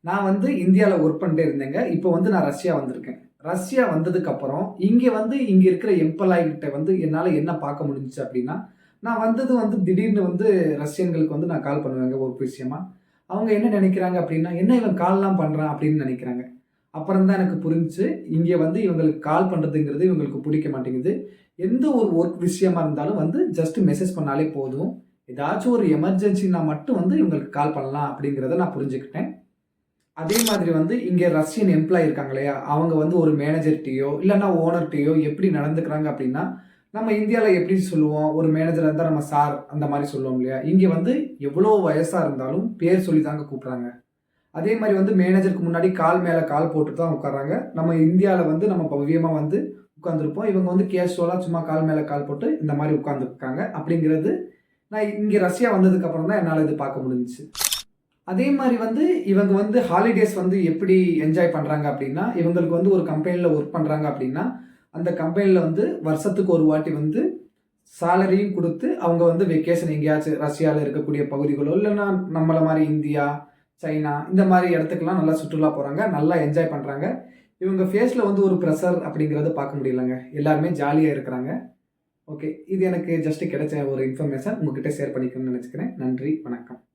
நான் வந்து இந்தியால ஒர்க் பண்ணிட்டே இருந்தேங்க. இப்போ வந்து நான் ரஷ்யா வந்திருக்கேன். ரஷ்யா வந்ததுக்கப்புறம், இங்க இருக்கிற எம்ப்ளாயி கிட்ட வந்து என்னால என்ன பார்க்க முடிஞ்சுச்சு அப்டின்னா, நான் வந்தது வந்து திடீர்னு வந்து ரஷ்யன்களுக்கு வந்து நான் கால் பண்ணுவேங்க ஒர்க் விஷயமா. அவங்க என்ன நெனைக்கிறாங்க அப்டின்னா, "என்ன இவன் கால்லாம் பண்றான்?" அப்டின்னு நெனைக்கிறாங்க. அப்புறம் தான் எனக்கு புரிஞ்சுச்சு, இங்க வந்து இவங்களுக்கு கால் பண்றதுங்கிறது இவங்களுக்கு புடிக்க மாட்டேங்குது. எந்த ஒரு ஒர்க் விஷயமா இருந்தாலும் வந்து ஜஸ்ட் மெசேஜ் பண்ணாலே போதும். ஏதாச்சும் ஒரு எமர்ஜென்சினா மட்டும் வந்து இவங்களுக்கு கால் பண்ணலாம் அப்டிங்கிறத நான் புரிஞ்சுக்கிட்டேன். அதே மாதிரி வந்து இங்க ரஷ்யன் எம்ப்ளாயி இருக்காங்க இல்லையா? அவங்க வந்து ஒரு மேனேஜர்ட்டயோ, இல்லன்னா ஓனர்ட்டயோ எப்படி நடந்துக்கிறாங்க அப்படின்னா, நம்ம இந்தியால எப்படி சொல்லுவோம், ஒரு மேனேஜரா இருந்தா நம்ம சார் அந்த மாரி சொல்லுவோம் இல்லையா? இங்க வந்து எவ்வளோ வயசா இருந்தாலும் பேர் சொல்லி தாங்க கூப்பிடுறாங்க. அதே மாரி வந்து மேனேஜருக்கு முன்னாடி கால் மேல கால் போட்டுட்டு தான் உட்கார்றாங்க. நம்ம இந்தியால வந்து நம்ம பவ்யமா வந்து உட்கார்ந்திருப்போம். இவங்க வந்து கேஷுவலா சும்மா கால் மேல கால் போட்டு இந்த மாரி உட்கார்ந்துருக்காங்க. அப்படிங்கிறது நான் இங்க ரஷ்யா வந்ததுக்கு அப்புறம் தான் என்னால இது பார்க்க முடிஞ்சுச்சு. அதே மாரி வந்து இவங்க வந்து ஹாலிடேஸ் வந்து எப்படி என்ஜாய் பண்றாங்க அப்டின்னா, இவங்களுக்கு வந்து ஒரு கம்பெனில ஒர்க் பண்றாங்க அப்டின்னா, அந்த கம்பெனில வந்து வருஷத்துக்கு ஒரு வாட்டி வந்து சேலரியும் குடுத்து, அவங்க வந்து வெக்கேஷன் எங்கேயாச்சும் ரஷ்யால இருக்கக்கூடிய பகுதிகளோ, இல்லன்னா நம்மள மாரி இந்தியா, சைனா இந்த மாரி இடத்துக்குலாம் நல்லா சுற்றுலா போறாங்க. நல்லா என்ஜாய் பண்றாங்க. இவங்க ஃபேஸ்ல வந்து ஒரு பிரஷர் அப்படிங்கிறத பார்க்க முடியலங்க. எல்லாருமே ஜாலியா இருக்கிறாங்க. ஓகே. இது எனக்கு ஜஸ்ட் கிடைச்ச ஒரு இன்ஃபர்மேஷன். உங்ககிட்ட ஷேர் பண்ணிக்கணும்னு நெனச்சுக்கிறேன். நன்றி. வணக்கம்.